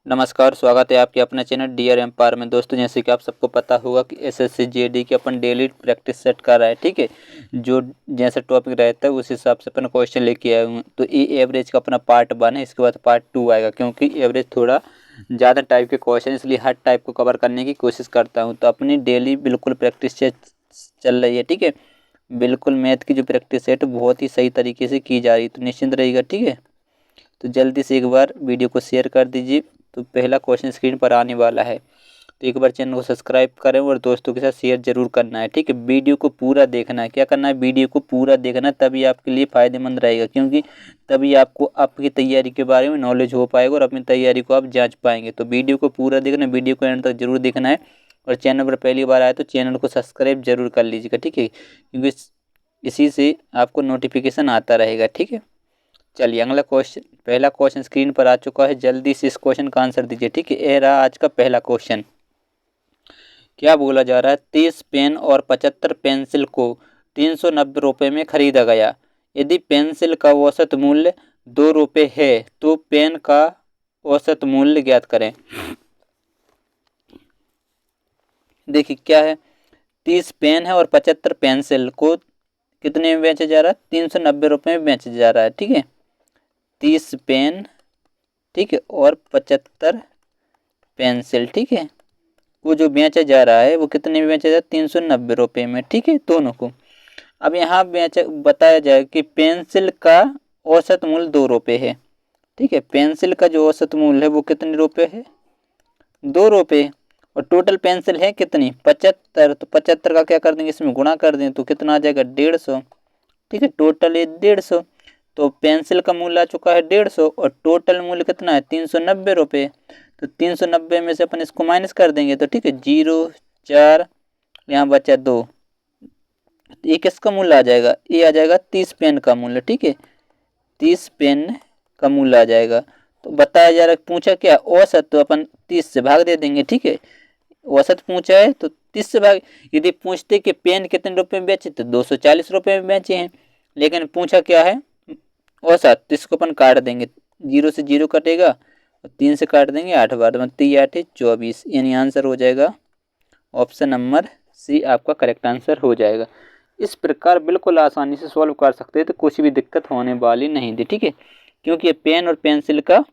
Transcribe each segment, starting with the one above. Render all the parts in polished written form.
नमस्कार, स्वागत है आपके अपने चैनल डियर एम्पायर में। दोस्तों, जैसे कि आप सबको पता होगा कि एसएससी जीडी की अपन डेली प्रैक्टिस सेट कर रहा है। ठीक है, जो जैसा टॉपिक रहता है उस हिसाब से अपन क्वेश्चन लेके आए हुए। तो ये एवरेज का अपना पार्ट 1 है, इसके बाद पार्ट 2 आएगा, क्योंकि एवरेज थोड़ा ज़्यादा टाइप के क्वेश्चन, इसलिए हर टाइप को कवर करने की कोशिश करता हूँ। तो अपनी डेली बिल्कुल प्रैक्टिस सेट चल रही है। ठीक है, बिल्कुल मैथ की जो प्रैक्टिस सेट बहुत ही सही तरीके से की जा रही है, तो निश्चिंत रहिएगा। ठीक है, तो जल्दी से एक बार वीडियो को शेयर कर दीजिए। तो पहला क्वेश्चन स्क्रीन पर आने वाला है, तो एक बार चैनल को सब्सक्राइब करें और दोस्तों के साथ शेयर जरूर करना है। ठीक है, वीडियो को पूरा देखना है। क्या करना है, वीडियो को पूरा देखना है, तभी आपके लिए फ़ायदेमंद रहेगा, क्योंकि तभी आपको आपकी तैयारी के बारे में नॉलेज हो पाएगा और अपनी तैयारी को आप जांच पाएंगे। तो वीडियो को पूरा देखना है, वीडियो को एंड तक जरूर देखना है। और चैनल पर पहली बार आए तो चैनल को सब्सक्राइब जरूर कर लीजिएगा। ठीक है, क्योंकि इसी से आपको नोटिफिकेशन आता रहेगा। ठीक है, चलिए अगला क्वेश्चन, पहला क्वेश्चन स्क्रीन पर आ चुका है। जल्दी से इस क्वेश्चन का आंसर दीजिए। ठीक है, ये रहा आज का पहला क्वेश्चन। क्या बोला जा रहा है, 30 पेन और 75 पेंसिल को 390 रुपये में खरीदा गया। यदि पेंसिल का औसत मूल्य 2 रुपये है तो पेन का औसत मूल्य ज्ञात करें। देखिए क्या है, 30 पेन है और 75 पेंसिल को कितने में बेचा जा रहा है, 390 रुपये में बेचा जा रहा है। ठीक है, 30 पेन, ठीक है, और 75 पेंसिल, ठीक है, वो जो बेचा जा रहा है वो कितने में बेचा जा रहा है, 390 रुपये में। ठीक है, दोनों को। अब यहाँ बेचा बताया जाए कि पेंसिल का औसत मूल्य 2 रुपये है। ठीक है, पेंसिल का जो औसत मूल्य है वो कितने रुपये है, 2 रुपये। और टोटल पेंसिल है कितनी, 75। तो 75 का क्या कर देंगे, इसमें गुणा कर दें तो कितना आ जाएगा, 150। ठीक है, टोटल है 150। तो पेंसिल का मूल्य आ चुका है 150 और टोटल मूल्य कितना है, 390 रुपये। तो 390 में से अपन इसको माइनस कर देंगे तो ठीक है, 0 4 यहाँ बचा 2। ये किसका मूल्य आ जाएगा, ये आ जाएगा 30 पेन का मूल्य। ठीक है, 30 पेन का मूल्य आ जाएगा। तो बताया जा रहा है, पूछा क्या औसत, तो अपन 30 से भाग दे देंगे। ठीक है, औसत पूछा है तो 30 से भाग। यदि पूछते कि पेन कितने रुपए में बेचे तो 240 रुपये में बेचे हैं, लेकिन पूछा क्या है, औसत, तो इसको अपन काट देंगे। 0 से 0 कटेगा और 3 से काट देंगे 8 बार, मतलब 3 8 24, यानी आंसर हो जाएगा ऑप्शन नंबर सी, आपका करेक्ट आंसर हो जाएगा। इस प्रकार बिल्कुल आसानी से सॉल्व कर सकते हैं, तो कुछ भी दिक्कत होने वाली नहीं थी। ठीक है, क्योंकि ये पेन और पेंसिल का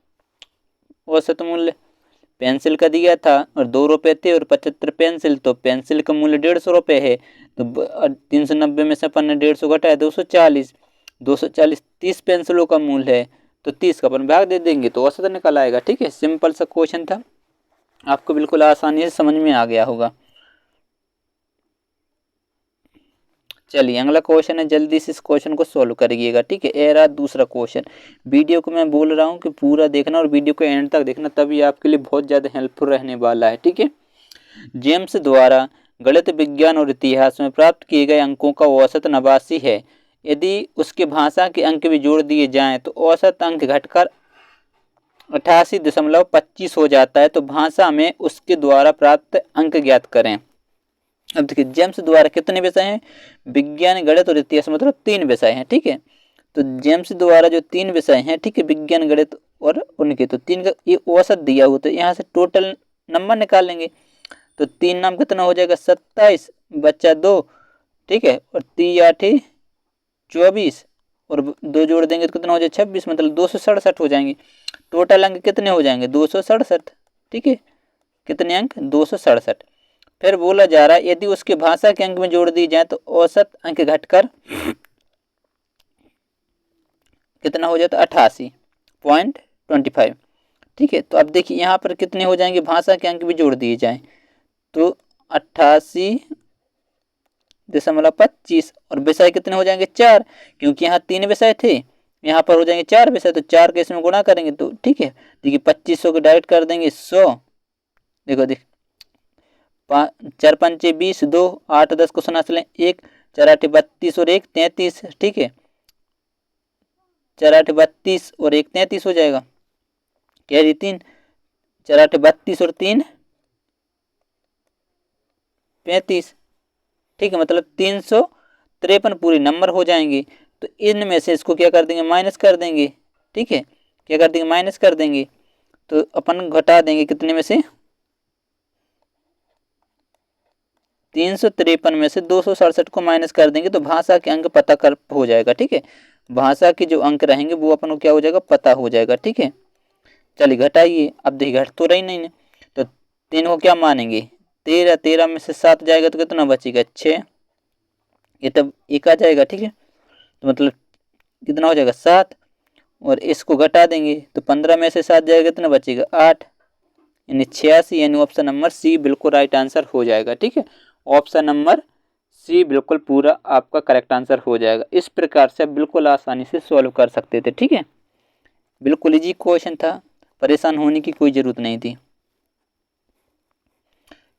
औसत मूल्य पेंसिल का दिया था और 2 रुपये थे और 75 पेंसिल, तो पेंसिल का मूल्य 150 रुपये है। तो 390 में से अपन ने 150 घटाया 240, 240 30 पेंसिलों का मूल्य है, तो 30 का अपन भाग दे देंगे तो औसत निकल आएगा। ठीक है, सिंपल सा क्वेश्चन था, आपको बिल्कुल आसानी से समझ में आ गया होगा। चलिए अगला क्वेश्चन है, जल्दी से इस क्वेश्चन को सोल्व करिएगा। ठीक है, ये रहा दूसरा क्वेश्चन। वीडियो को मैं बोल रहा हूँ कि पूरा देखना और वीडियो को एंड तक देखना, तभी आपके लिए बहुत ज़्यादा हेल्पफुल रहने वाला है। ठीक है, जेम्स द्वारा गणित, विज्ञान और इतिहास में प्राप्त किए गए अंकों का औसत 89 है। यदि उसके भाषा के अंक भी जोड़ दिए जाएं तो औसत अंक घटकर 88.25 हो जाता है। तो भाषा में उसके द्वारा प्राप्त अंक ज्ञात करें। अब देखिए, जेम्स द्वारा कितने विषय हैं, विज्ञान, गणित और इतिहास, मतलब 3 विषय हैं। ठीक है, तो जेम्स द्वारा जो 3 विषय हैं, ठीक है, विज्ञान, गणित और उनके, तो 3 का ये औसत दिया हुआ, तो यहाँ से टोटल नंबर निकालेंगे। तो 3 नाम कितना हो जाएगा, 27 बच्चा 2, ठीक है, और 3 8 24 और 2 जोड़ देंगे तो कितना हो जाएगा, 26, मतलब 267 हो जाएंगे। टोटल अंक कितने हो जाएंगे, 267। ठीक है, कितने अंक, 267। फिर बोला जा रहा है, यदि उसके भाषा के अंक में जोड़ दी जाए तो औसत अंक घटकर कितना हो जाता है, 88.25। ठीक है, तो अब देखिए यहाँ पर कितने हो जाएंगे, भाषा के अंक भी जोड़ दिए जाए तो 88.25 और विषय कितने हो जाएंगे, 4, क्योंकि यहाँ 3 विषय थे, यहाँ पर हो जाएंगे 4 विषय, तो 4 के इसमें गुणा करेंगे तो ठीक है। देखिए 2500 को डायरेक्ट कर देंगे 100, देखो 4 पंचे 20, 2 8 10 को सुना चलें, 1 4 8 32 और 1 33। ठीक है, 4 8 32 और 1 33 हो जाएगा, कैरी 3, 4 8 32 और 3 35। ठीक है, मतलब 353 पूरे नंबर हो जाएंगे। तो इनमें से इसको क्या कर देंगे, माइनस कर देंगे। ठीक है, क्या कर देंगे, माइनस कर देंगे। तो अपन घटा देंगे कितने में से, 353 में से 267 को माइनस कर देंगे तो भाषा के अंक पता कर हो जाएगा। ठीक है, भाषा के जो अंक रहेंगे वो अपन को क्या हो जाएगा, पता हो जाएगा। ठीक है, चलिए घटाइए। अब देखिए घट तो रही नहीं है, तो 3 को क्या मानेंगे, 13, 13 में से 7 जाएगा तो कितना बचेगा, 6, ये तब 1 आ जाएगा। ठीक है, तो मतलब कितना हो जाएगा, 7, और इसको घटा देंगे तो 15 में से 7 जाएगा कितना बचेगा, 8, यानी 86, यानी ऑप्शन नंबर सी बिल्कुल राइट आंसर हो जाएगा। ठीक है, ऑप्शन नंबर सी बिल्कुल पूरा आपका करेक्ट आंसर हो जाएगा। इस प्रकार से आप बिल्कुल आसानी से सॉल्व कर सकते थे। ठीक है, बिल्कुल इजी क्वेश्चन था, परेशान होने की कोई ज़रूरत नहीं थी।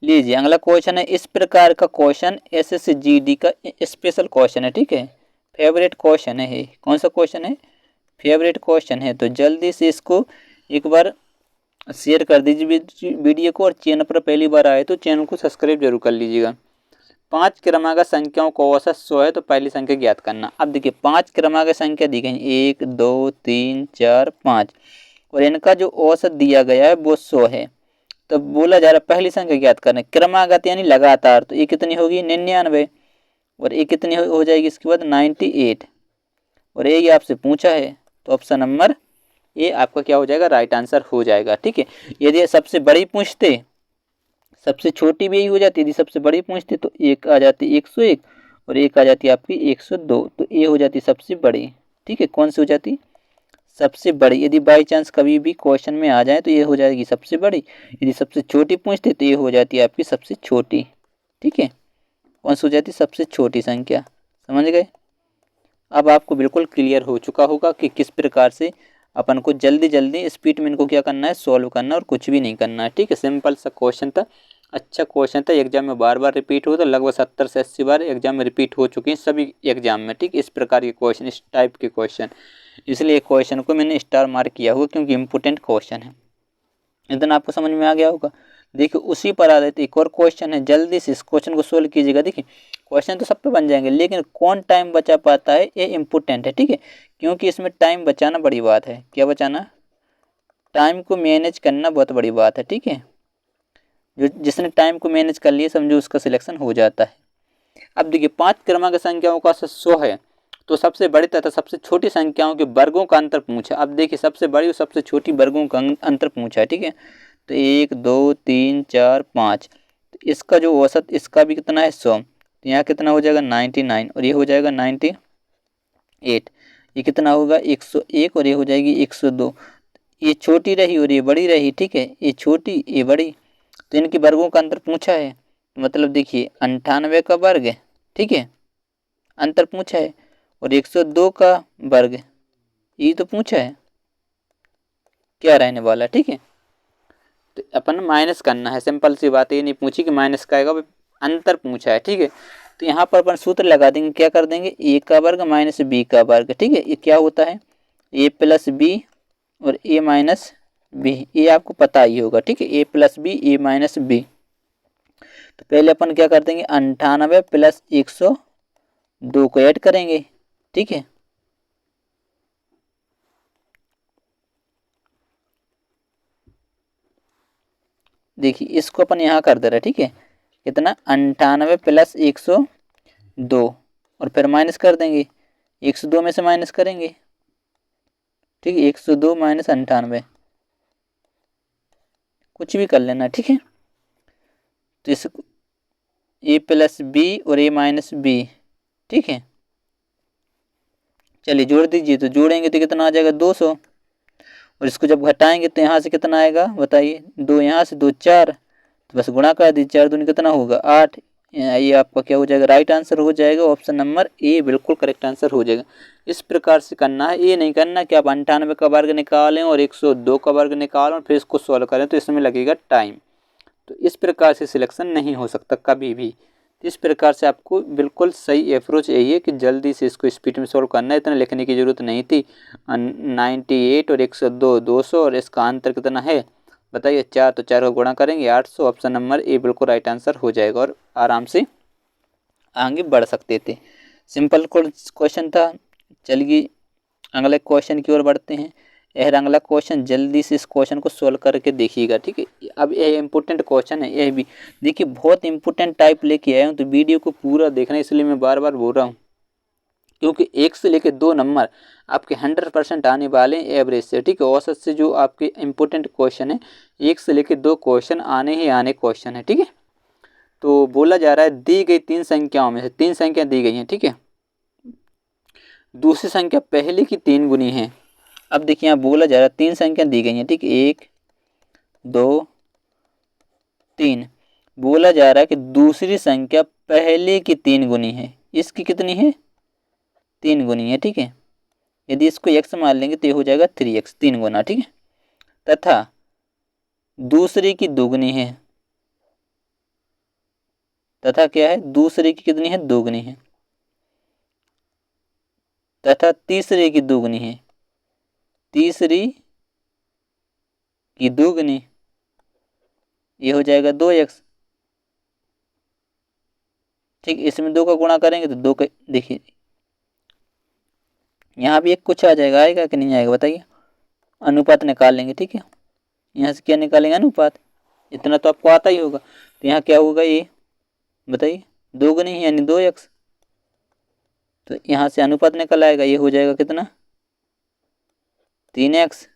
लीजिए अगला क्वेश्चन है, इस प्रकार का क्वेश्चन SSGD का स्पेशल क्वेश्चन है। ठीक है, फेवरेट क्वेश्चन है। कौन सा क्वेश्चन है, फेवरेट क्वेश्चन है। तो जल्दी से इसको एक बार शेयर कर दीजिए वीडियो को, और चैनल पर पहली बार आए तो चैनल को सब्सक्राइब जरूर कर लीजिएगा। 5 क्रमांक संख्याओं का औसत 100 है, तो पहली संख्या ज्ञात करना। अब देखिए 5 क्रमांक संख्या दी गई, 1 2 3 4 5, और इनका जो औसत दिया गया है वो 100 है। तो बोला जा रहा है पहली संख्या ज्ञात करना, क्रमागत यानी लगातार, तो ये कितनी होगी, 99, और ये कितनी हो जाएगी इसके बाद 98, और ये आपसे पूछा है, तो ऑप्शन नंबर ये आपका क्या हो जाएगा, राइट आंसर हो जाएगा। ठीक है, यदि सबसे बड़ी पूछते, सबसे छोटी भी यही हो जाती, यदि सबसे बड़ी पूछते तो एक आ जाती 101, और एक आ जाती आपकी 102, तो ये हो जाती सबसे बड़ी। ठीक है, कौन सी हो जाती, सबसे बड़ी। यदि बाई चांस कभी भी क्वेश्चन में आ जाए तो ये हो जाएगी सबसे बड़ी, यदि सबसे छोटी पूछते तो ये हो जाती है आपकी सबसे छोटी। ठीक है, कौन सी हो जाती, सबसे छोटी संख्या। समझ गए, अब आपको बिल्कुल क्लियर हो चुका होगा कि किस प्रकार से अपन को जल्दी जल्दी स्पीड में इनको क्या करना है, सॉल्व करना, और कुछ भी नहीं करना है। ठीक है, सिंपल सा क्वेश्चन था, अच्छा क्वेश्चन था, एग्जाम में बार बार रिपीट हो, तो लगभग 70 से 80 बार एग्जाम में रिपीट हो चुके हैं सभी एग्जाम में। ठीक, इस प्रकार के क्वेश्चन, इस टाइप के क्वेश्चन, इसलिए क्वेश्चन को मैंने स्टार मार्क किया हुआ, क्योंकि इंपॉर्टेंट क्वेश्चन है। इतना आपको समझ में आ गया होगा। देखिए उसी पर आधारित एक और क्वेश्चन है, जल्दी से इस क्वेश्चन को सोल्व कीजिएगा। देखिए क्वेश्चन तो सब पे बन जाएंगे, लेकिन कौन टाइम बचा पाता है ये इंपॉर्टेंट है। ठीक है, क्योंकि इसमें टाइम बचाना बड़ी बात है। क्या बचाना, टाइम को मैनेज करना बहुत बड़ी बात है। ठीक है, जो जिसने टाइम को मैनेज कर लिया समझो उसका सिलेक्शन हो जाता है। अब देखिए 5 क्रमांक संख्याओं का 100 है, तो सबसे बड़ी तथा सबसे छोटी संख्याओं के वर्गों का अंतर पूछा। अब देखिए सबसे बड़ी और सबसे छोटी वर्गों का अंतर पूछा है। ठीक है, तो 1 2 3 4 5, तो इसका जो औसत इसका भी कितना है, 100, तो यहाँ कितना हो जाएगा 99, और ये हो जाएगा 98, ये कितना होगा 101, और ये हो जाएगी 102। ये छोटी रही और ये बड़ी रही। ठीक है, ये छोटी ये बड़ी, तो इनके वर्गों का अंतर पूछा है, मतलब देखिए 98 का वर्ग, ठीक है, अंतर पूछा है, और 102 का वर्ग ये तो पूछा है, क्या रहने वाला। ठीक है, तो अपन माइनस करना है, सिंपल सी बात है, ये नहीं पूछी कि माइनस का आएगा, अंतर पूछा है। ठीक है, तो यहाँ पर अपन सूत्र लगा देंगे, क्या कर देंगे, ए का वर्ग माइनस बी का वर्ग। ठीक है, ये क्या होता है, ए प्लस बी और ए माइनस बी, ये आपको पता ही होगा। ठीक है, ए प्लस बी ए माइनस बी, तो पहले अपन क्या कर देंगे, 98 प्लस 102 को ऐड करेंगे। ठीक है, देखिए इसको अपन यहाँ कर दे रहे हैं। ठीक है, कितना 98 प्लस 102, और फिर माइनस कर देंगे, 102 में से माइनस करेंगे। ठीक है, 102 माइनस 98, कुछ भी कर लेना। ठीक है, तो इस ए प्लस बी और ए माइनस बी, ठीक है, चलिए जोड़ दीजिए, तो जोड़ेंगे तो कितना आ जाएगा 200, और इसको जब घटाएंगे तो यहाँ से कितना आएगा बताइए, 2 यहाँ से 2 4, तो बस गुणा कर दीजिए, 4 दूनी कितना होगा 8, ये आपका क्या हो जाएगा, राइट आंसर हो जाएगा। ऑप्शन नंबर ए बिल्कुल करेक्ट आंसर हो जाएगा। इस प्रकार से करना है, ये नहीं करना कि आप 98 का वर्ग निकालें और 102 का वर्ग निकालें और फिर इसको सॉल्व करें, तो इसमें लगेगा टाइम। तो इस प्रकार से सिलेक्शन नहीं हो सकता कभी भी। इस प्रकार से आपको बिल्कुल सही अप्रोच यही है कि जल्दी से इसको स्पीड में सॉल्व करना है, इतना लिखने की ज़रूरत नहीं थी। 98 और 102 200, और इसका अंतर कितना है बताइए 4, तो 4 को गुणा करेंगे 800। ऑप्शन नंबर ए बिल्कुल राइट आंसर हो जाएगा, और आराम से आगे बढ़ सकते थे। सिंपल क्वेश्चन था। चलिए अगले क्वेश्चन की ओर बढ़ते हैं। यह अगला क्वेश्चन जल्दी से इस क्वेश्चन को सोल्व करके देखिएगा, ठीक है। अब यह इंपॉर्टेंट क्वेश्चन है, यह भी देखिए बहुत इंपॉर्टेंट टाइप लेके आया हूँ, तो वीडियो को पूरा देखना, इसलिए मैं बार बार बोल रहा हूँ, क्योंकि 1 से लेकर 2 नंबर आपके 100% आने वाले हैं एवरेज से, ठीक है। औसत से जो आपके इंपॉर्टेंट क्वेश्चन है 1 से लेकर 2 क्वेश्चन आने ही आने क्वेश्चन है, ठीक है। तो बोला जा रहा है दी गई 3 संख्याओं में से 3 संख्या दी गई हैं, ठीक है, दूसरी संख्या पहले की 3 गुनी है। अब देखिए यहाँ बोला जा रहा है 3 संख्या दी गई हैं, ठीक है, 1 2 3। बोला जा रहा है कि दूसरी संख्या पहले की 3 गुनी है, इसकी कितनी है 3 गुनी है, ठीक है। यदि इसको x मान लेंगे तो ये हो जाएगा 3x 3 गुना, ठीक है। तथा दूसरी की दोगुनी है, तथा क्या है दूसरे की कितनी है दोगुनी है, तथा तीसरे की दोगुनी है, तीसरी की दोगुनी, ये हो जाएगा 2x, ठीक। इसमें 2 का गुणा करेंगे तो 2 का, देखिए यहाँ भी एक कुछ आ जाएगा, आएगा कि नहीं आएगा बताइए, अनुपात निकाल लेंगे, ठीक है। यहाँ से क्या निकालेंगे अनुपात, इतना तो आपको आता ही होगा। तो यहाँ क्या होगा ये बताइए, दोगुनी यानी 2x, तो यहाँ से अनुपात निकल आएगा, ये हो जाएगा कितना 3x।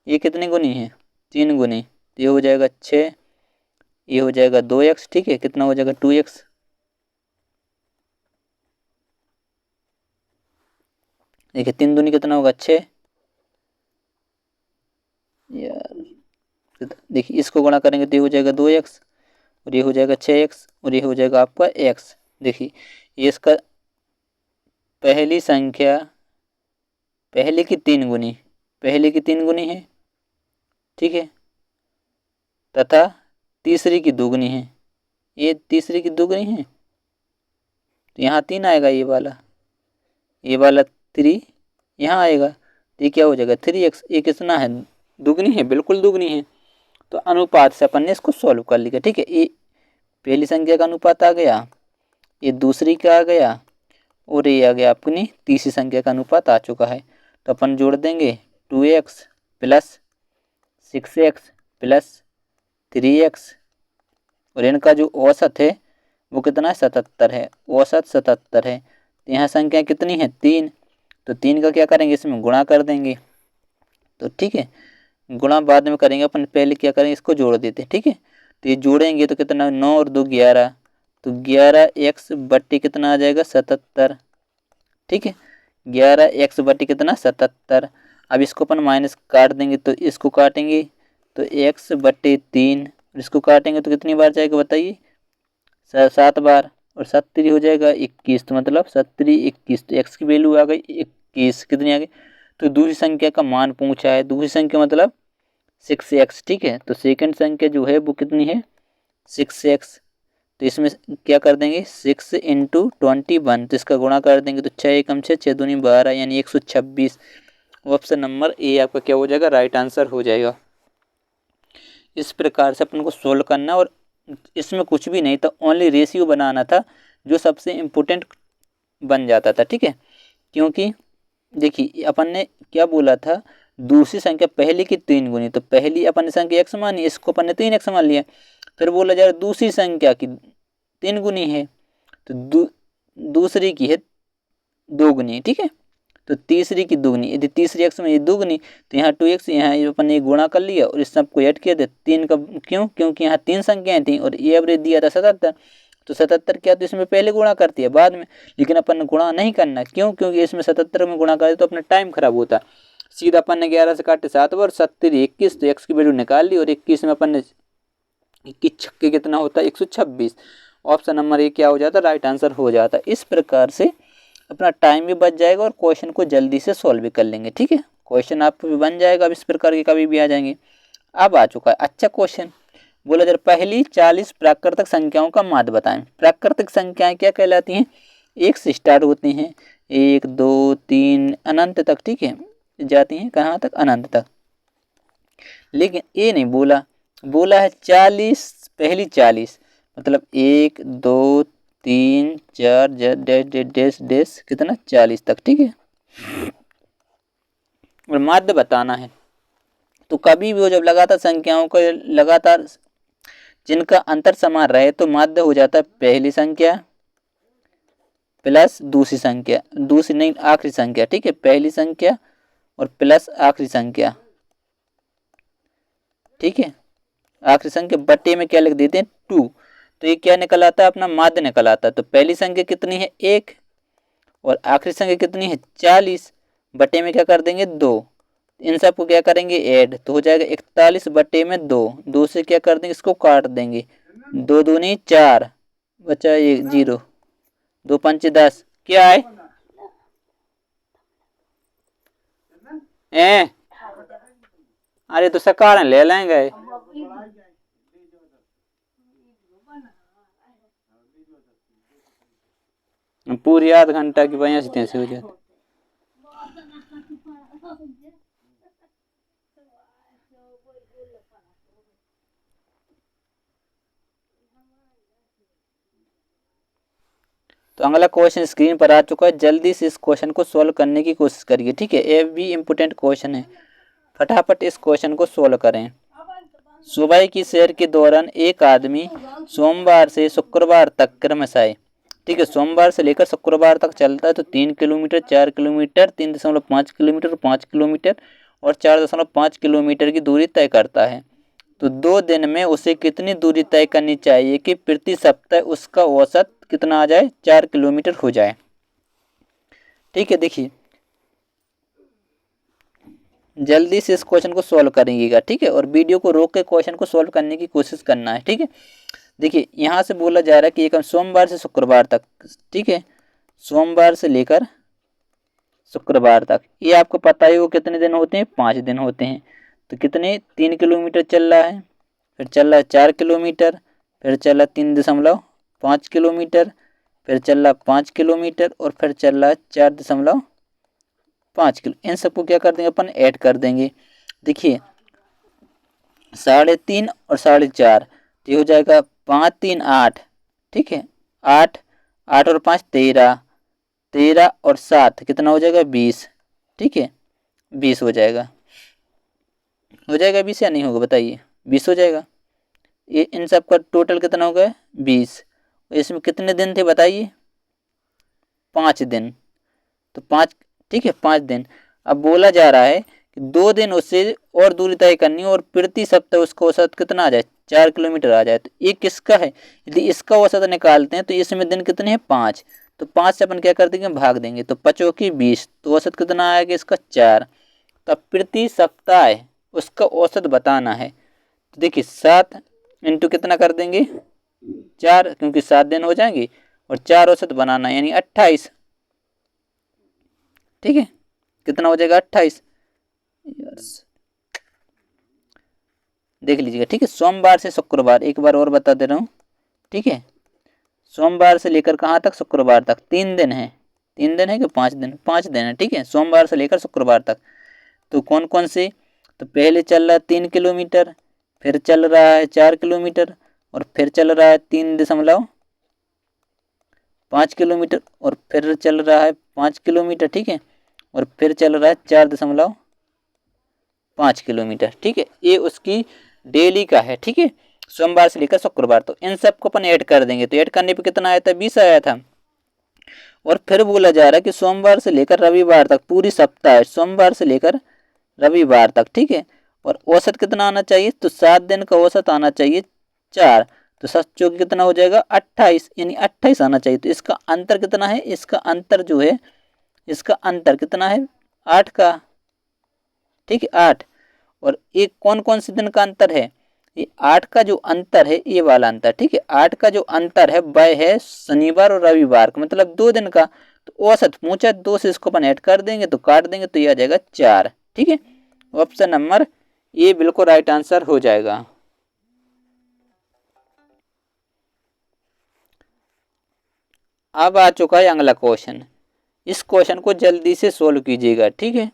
ये कितनी गुनी है 3 गुनी, तो ये हो जाएगा 6, ये हो जाएगा 2x, ठीक है। कितना हो जाएगा 2x। देखिए 3 दूनी कितना होगा 6, यार देखिए इसको गुणा करेंगे तो ये हो जाएगा 2x, और ये हो जाएगा 6x, और ये हो जाएगा आपका x। देखिए ये इसका पहली संख्या पहले की 3 गुनी, पहले की 3 गुनी है, ठीक है, तथा तीसरी की दोगुनी है, ये तीसरी की दोगुनी है, तो यहाँ 3 आएगा, ये वाला 3 यहाँ आएगा, तो ये क्या हो जाएगा 3x। ये कितना है दुगनी है, बिल्कुल दुगनी है। तो अनुपात से अपन ने इसको सॉल्व कर लिया, ठीक है। ये पहली संख्या का अनुपात आ गया, ये दूसरी का आ गया, और ये आ गया अपनी तीसरी संख्या का अनुपात आ चुका है। तो अपन जोड़ देंगे 2x plus 6x plus 3x, और इनका जो औसत है वो कितना है 77 है, औसत 77 है। तो यहाँ संख्या कितनी है 3, तो 3 का क्या करेंगे इसमें गुणा कर देंगे, तो ठीक है, गुणा बाद में करेंगे अपन, पहले क्या करेंगे इसको जोड़ देते, ठीक है। तो ये जोड़ेंगे तो कितना 9 और 2 11, तो 11x बट्टी कितना आ जाएगा 77, ठीक है, 11x बट्टी कितना 77। अब इसको अपन माइनस काट देंगे, तो इसको काटेंगे तो x बट्टे 3, इसको काटेंगे तो कितनी बार जाएगा बताइए 7 बार, और 7 हो जाएगा 21, तो मतलब 7 21, तो x की वैल्यू आ गई 21, कितनी आ गई। तो दूसरी संख्या का मान पूछा है, दूसरी संख्या मतलब 6x, ठीक है। तो सेकंड संख्या जो है वो कितनी है 6x, तो इसमें क्या कर देंगे 6 इंटू 21, तो इसका गुणा कर देंगे तो 6 एकम 6, 6 दूनी 12 यानी 126। ऑप्शन नंबर ए आपका क्या हो जाएगा राइट आंसर हो जाएगा। इस प्रकार से अपन को सोल्व करना, और इसमें कुछ भी नहीं था, ओनली रेशियो बनाना था जो सबसे इम्पोर्टेंट बन जाता था, ठीक है। क्योंकि देखिए अपन ने क्या बोला था, दूसरी संख्या पहले की 3 गुनी, तो पहली अपन ने संख्या x मानी, इसको अपन ने 3x मान लिया। फिर बोला जा रहा है दूसरी संख्या की 3 गुनी है, तो दूसरी की है 2 गुनी, ठीक है। तो तीसरी की दोगुनी, यदि तीसरी x में ये दोगुनी, तो यहाँ 2x, यहाँ अपन ने गुणा कर लिया और इस सबको ऐड किया, 3 का क्यों, क्योंकि यहाँ 3 संख्याएं थी और ये एवरेज दिया था 77, तो 77 क्या, तो इसमें पहले गुणा करती है बाद में, लेकिन अपन ने गुणा नहीं करना, क्यों, क्योंकि इसमें 77 में गुणा करे तो अपना टाइम खराब होता। सीधा अपन ने 11 से काटे 7 बार, 70 21, तो x की वैल्यू निकाल ली, और 21 में अपन ने 21 छक्के कितना होता है 126। ऑप्शन नंबर ए क्या हो जाता, राइट आंसर हो जाता। इस प्रकार से अपना टाइम भी बच जाएगा और क्वेश्चन को जल्दी से सॉल्व भी कर लेंगे, ठीक है। क्वेश्चन आपको भी बन जाएगा, अब इस प्रकार के कभी भी आ जाएंगे। अब आ चुका है अच्छा क्वेश्चन, बोला जरा पहली 40 प्राकृतिक संख्याओं का माध्य बताएं। प्राकृतिक संख्याएं क्या कहलाती हैं, 1 से स्टार्ट होती हैं, 1 2 3 अनंत तक, ठीक है, जाती हैं कहाँ तक, अनंत तक। लेकिन ये नहीं बोला, बोला है 40, पहली 40 मतलब 1 2 3 4 डैश डैश डैश डैश कितना 40 तक, ठीक है। और माध्य बताना है। तो कभी भी वो जब लगातार संख्याओं को लगातार जिनका अंतर समान रहे तो माध्य हो जाता है पहली संख्या प्लस दूसरी संख्या, दूसरी नहीं आखिरी संख्या, ठीक है, पहली संख्या और प्लस आखिरी संख्या, ठीक है, आखिरी संख्या बटे में क्या लिख देते हैं 2। तो ये क्या निकल आता है अपना माध्य निकल आता है। तो पहली संख्या कितनी है 1 और आखिरी संख्या कितनी है 40, बटे में क्या कर देंगे 2, इन सबको क्या करेंगे ऐड, तो हो जाएगा 41 बटे में 2, 2 से क्या कर देंगे इसको काट देंगे, 2 दूनी 4 बचा 1 0, 2 5 10, क्या है अरे तो सकार ले लेंगे। पूरी आध घंटा की वजह से तैसे हो जाती। तो अगला क्वेश्चन स्क्रीन पर आ चुका है, जल्दी से इस क्वेश्चन को सॉल्व करने की कोशिश करिए, ठीक है, ये भी इम्पोर्टेंट क्वेश्चन है, फटाफट इस क्वेश्चन को सॉल्व करें। सुबह की सैर के दौरान एक आदमी सोमवार से शुक्रवार तक क्रमशः, ठीक है, सोमवार से लेकर शुक्रवार तक चलता है तो 3 किलोमीटर, 4 किलोमीटर, 3.5 किलोमीटर, 5 किलोमीटर और 4.5 किलोमीटर की दूरी तय करता है। तो 2 दिन में उसे कितनी दूरी तय करनी चाहिए कि प्रति सप्ताह उसका औसत कितना आ जाए 4 किलोमीटर हो जाए। ठीक है, देखिए जल्दी से इस क्वेश्चन को सॉल्व करेंगे, ठीक है, और वीडियो को रोक के क्वेश्चन को सॉल्व करने की कोशिश करना है, ठीक है। देखिए यहाँ से बोला जा रहा है कि एक सोमवार से शुक्रवार तक, ठीक है, सोमवार से लेकर शुक्रवार तक, ये आपको पता ही वो कितने दिन होते हैं 5 दिन होते हैं। तो कितने 3 किलोमीटर चल रहा है, फिर चल रहा है 4 किलोमीटर, फिर चल रहा 3.5 किलोमीटर, फिर चल रहा 5 किलोमीटर और फिर चल रहा 4.5 किलो। इन सबको क्या कर देंगे अपन ऐड कर देंगे। देखिए 3.5 और 4.5 तो हो जाएगा 5 3 8, ठीक है, 8 8 और 5 13, 13 और 7 कितना हो जाएगा 20, ठीक है, 20 हो जाएगा 20 या नहीं होगा बताइए, 20 हो जाएगा। ये इन सब का टोटल कितना हो गया 20। इसमें कितने दिन थे बताइए 5 दिन, तो 5, ठीक है 5 दिन। अब बोला जा रहा है कि 2 दिन उससे और दूरी तय करनी और प्रति सप्ताह उसका औसत कितना आ जाए 4 किलोमीटर आ जाए। तो ये किसका है, यदि इसका औसत निकालते हैं तो इसमें दिन कितने हैं 5, तो 5 से अपन क्या कर देंगे भाग देंगे, तो 5 की 20, तो औसत कितना आएगा इसका 4। तो प्रति सप्ताह उसका औसत बताना है। तो देखिए 7 इंटू कितना कर देंगे 4, क्योंकि 7 दिन हो जाएंगे और 4 औसत बनाना है यानी 28, ठीक है, कितना हो जाएगा 28, देख लीजिएगा, ठीक है। सोमवार से शुक्रवार एक बार और बता दे रहा हूँ, ठीक है, सोमवार से लेकर कहाँ तक शुक्रवार तक 3 दिन है, 3 दिन है कि 5 दिन, 5 दिन है, ठीक है, सोमवार से लेकर शुक्रवार तक। तो कौन कौन से, तो पहले चल रहा है 3 किलोमीटर, फिर चल रहा है 4 किलोमीटर और फिर चल रहा है 3.5 किलोमीटर और फिर चल रहा है 5 किलोमीटर, ठीक है, और फिर चल रहा है 4.5 किलोमीटर, ठीक है, ये उसकी डेली का है, ठीक है, सोमवार से लेकर शुक्रवार। तो इन सब को अपन ऐड कर देंगे, तो ऐड करने पे कितना आया था 20 आया था। और फिर बोला जा रहा है कि सोमवार से लेकर रविवार तक पूरी सप्ताह, सोमवार से लेकर रविवार तक, ठीक है, और औसत कितना आना चाहिए, तो 7 दिन का औसत आना चाहिए 4, तो 7 चौके कितना हो जाएगा 28, यानी 28 आना चाहिए। तो इसका अंतर कितना है, इसका अंतर जो है, इसका अंतर कितना है 8 का, ठीक है 8। और एक कौन कौन से दिन का अंतर है, ये 8 का जो अंतर है ये वाला अंतर, ठीक है, 8 का जो अंतर है वह है शनिवार और रविवार का, मतलब 2 दिन का। तो औसत पूछा 2 से इसको अपन ऐड कर देंगे तो काट देंगे तो ये आ जाएगा 4, ठीक है, ऑप्शन नंबर ए बिल्कुल राइट आंसर हो जाएगा। अब आ चुका है अगला क्वेश्चन, इस क्वेश्चन को जल्दी से सोल्व कीजिएगा, ठीक है,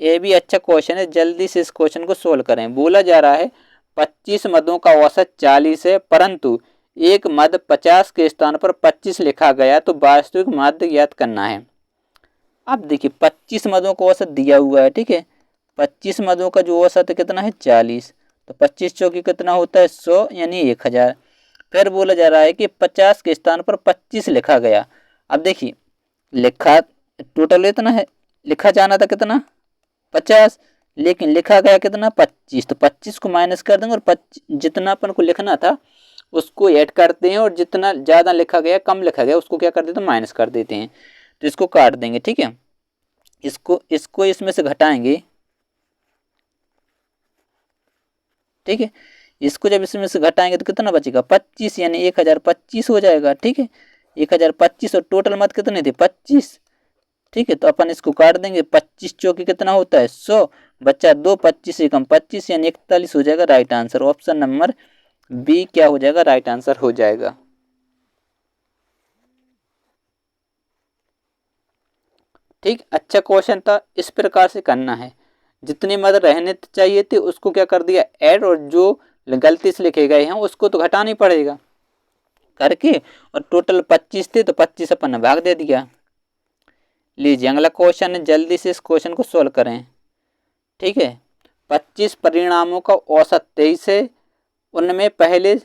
ये भी अच्छा क्वेश्चन है, जल्दी से इस क्वेश्चन को सोल्व करें। बोला जा रहा है 25 मदों का औसत 40 है, परंतु एक मद 50 के स्थान पर 25 लिखा गया, तो वास्तविक मद ज्ञात करना है। अब देखिए 25 मदों का औसत दिया हुआ है, ठीक है। 25 मदों का जो औसत है कितना है 40, तो 25 चौकी कितना होता है 100 यानी 1000। फिर बोला जा रहा है कि 50 के स्थान पर 25 लिखा गया। अब देखिए लिखा टोटल इतना है, लिखा जाना था कितना 50, लेकिन लिखा गया कितना 25, तो 25 को माइनस कर देंगे और जितना अपन को लिखना था उसको ऐड करते हैं, और जितना ज़्यादा लिखा गया कम लिखा गया उसको क्या कर देते हैं माइनस कर देते हैं। तो इसको काट देंगे, ठीक है। इसको इसको इसमें से घटाएंगे, ठीक है। इसको जब इसमें से घटाएंगे तो कितना बचेगा 25 यानी 1025 हो जाएगा, ठीक है। 1025 और टोटल मत कितने थे 25, ठीक है। तो अपन इसको काट देंगे, 25 चौकी कितना होता है 100, बच्चा 2, 25 से कम 25 यानी 41 हो जाएगा right answer. Option number B क्या हो जाएगा राइट आंसर हो जाएगा। ठीक, अच्छा क्वेश्चन था। इस प्रकार से करना है, जितनी मद रहने चाहिए थे उसको क्या कर दिया ऐड, और जो गलती से लिखे गए हैं उसको तो घटाना ही पड़ेगा करके, और टोटल 25 थे तो 25 अपन ने भाग दे दिया। लीजिए अगला क्वेश्चन है, जल्दी से इस क्वेश्चन को सोल्व करें, ठीक है। 25 परिणामों का औसत 23 है, उनमें पहले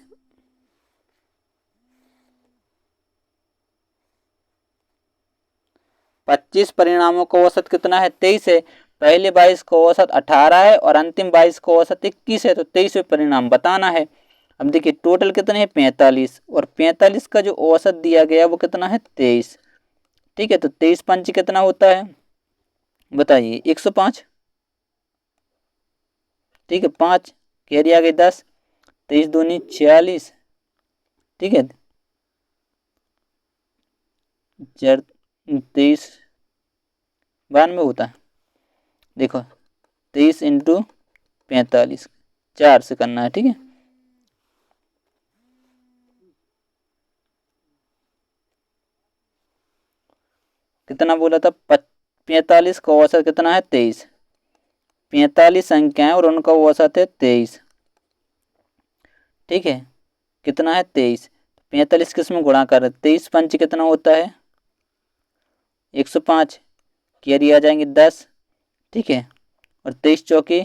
25 परिणामों का औसत कितना है 23 है, पहले 22 का औसत 18 है और अंतिम 22 का औसत 21 है, तो 23वें परिणाम बताना है। अब देखिए टोटल कितने हैं 45, और 45 का जो औसत दिया गया वो कितना है 23, ठीक है। तो 23 पंच कितना होता है बताइए 105, ठीक है। 5 कैरी आ गई 10, 23 दूनी 46, ठीक है। 23 92 होता है, देखो 23 इंटू 45 4 से करना है, ठीक है। कितना बोला था 45 का औसत कितना है 23, 45 संख्याएं और उनका औसत है 23, ठीक है। कितना है 23, 45 किस में गुणा कर रहे 23 पंच कितना होता है 105, कैरी आ जाएंगे 10, ठीक है। और 23 चौकी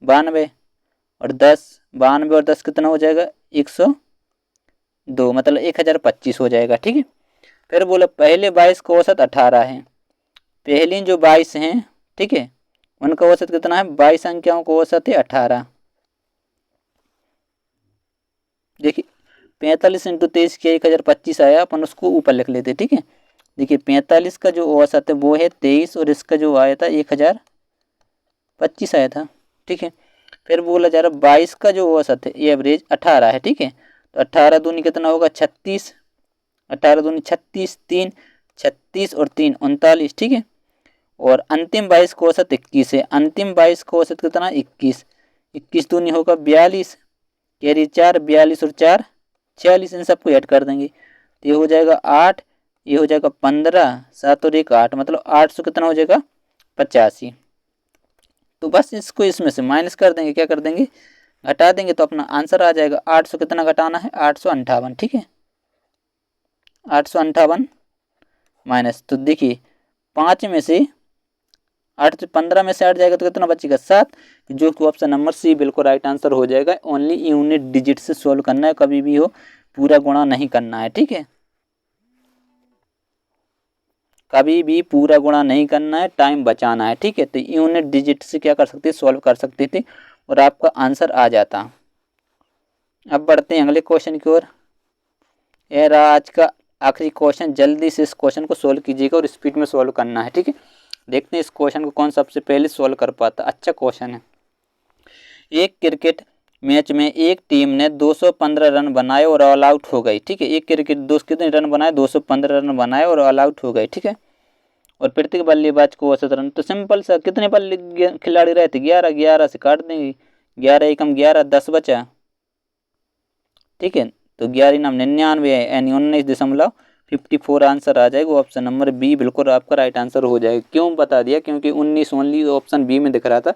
92, और 10 92 और 10 कितना हो जाएगा 102, मतलब 1025 हो जाएगा, ठीक है। फिर बोला पहले 22 का औसत 18 है, पहली जो 22 हैं, ठीक है, उनका औसत कितना है 22 संख्याओं का औसत है 18। देखिए 45 इंटू 23 के 1025 आया, अपन उसको ऊपर लिख लेते, ठीक है। देखिए 45 का जो औसत है वो है 23, और इसका जो आया था 1025 आया था, ठीक है। फिर बोला जा रहा 22 का जो औसत है एवरेज 18 है, ठीक है। तो 18 दूनी कितना होगा 36, 18 दूनी 36, 3 36 और 3 39, ठीक है। और अंतिम 22 का औसत 21 है, अंतिम 22 का औसत कितना 21, 21 दूनी होगा 42, कैरी 4, 42 और 4 46, इन सबको ऐड कर देंगे तो ये हो जाएगा 8, ये हो जाएगा 15, 7 और 1 8, मतलब 800 कितना हो जाएगा 85। तो बस इसको इसमें से माइनस कर देंगे, क्या कर देंगे घटा देंगे, तो अपना आंसर आ जाएगा 800 कितना घटाना है 858, ठीक है। 858 माइनस, तो देखिए 5 में से 8 15 में से 8 जाएगा तो कितना बचेगा 7, जो कि ऑप्शन नंबर सी बिल्कुल राइट आंसर हो जाएगा। ओनली यूनिट डिजिट से सॉल्व करना है, कभी भी हो पूरा गुणा नहीं करना है, ठीक है। कभी भी पूरा गुणा नहीं करना है, टाइम बचाना है, ठीक है। तो यूनिट डिजिट से क्या कर सकते सॉल्व कर सकते थे और आपका आंसर आ जाता। अब बढ़ते हैं अगले क्वेश्चन की ओर। यह रहा आज का आखिरी क्वेश्चन, जल्दी से इस क्वेश्चन को सॉल्व कीजिएगा और स्पीड में सॉल्व करना है, ठीक है। देखते हैं इस क्वेश्चन को कौन सबसे पहले सॉल्व कर पाता। अच्छा क्वेश्चन है। एक क्रिकेट मैच में एक टीम ने 215 रन बनाए और ऑल आउट हो गई, ठीक है। एक क्रिकेट कितने रन बनाए 215 रन बनाए और ऑल आउट हो गए, ठीक है। और प्रत्येक बल्लेबाज को औसत रन, तो सिंपल सा कितने बल्ले खिलाड़ी रहते 11, 11 से काट देंगे, 11 एकम 11 10 बचा, ठीक है। तो 11 नाम 99 है यानी 19.54 आंसर आ जाएगा। ऑप्शन नंबर बी बिल्कुल आपका राइट आंसर हो जाएगा। क्यों बता दिया, क्योंकि 19 ओनली ऑप्शन बी में दिख रहा था,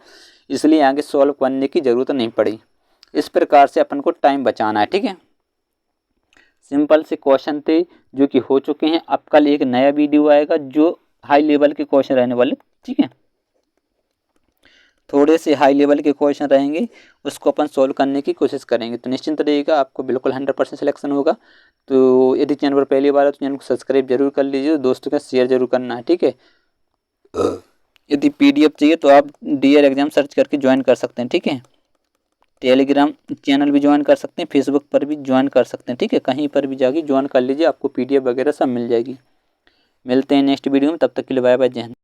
इसलिए आगे सॉल्व करने की ज़रूरत नहीं पड़ी। इस प्रकार से अपन को टाइम बचाना है, ठीक है। सिंपल से क्वेश्चन थे जो कि हो चुके हैं। अब कल एक नया वीडियो आएगा जो हाई लेवल के क्वेश्चन रहने वाले, ठीक है, थोड़े से हाई लेवल के क्वेश्चन रहेंगे, उसको अपन सोल्व करने की कोशिश करेंगे। तो निश्चिंत रहिएगा, आपको बिल्कुल 100% सिलेक्शन होगा। तो यदि चैनल पर पहली बार है तो चैनल को सब्सक्राइब जरूर कर लीजिए, दोस्तों के शेयर जरूर करना है, ठीक है। यदि PDF चाहिए तो आप DL एग्जाम सर्च करके ज्वाइन कर सकते हैं, ठीक है। टेलीग्राम चैनल भी ज्वाइन कर सकते हैं, फेसबुक पर भी ज्वाइन कर सकते हैं, ठीक है। कहीं पर भी जाके ज्वाइन कर लीजिए, आपको PDF वगैरह सब मिल जाएगी। मिलते हैं नेक्स्ट वीडियो में, तब तक के लिए बाय बाय, जय हिंद।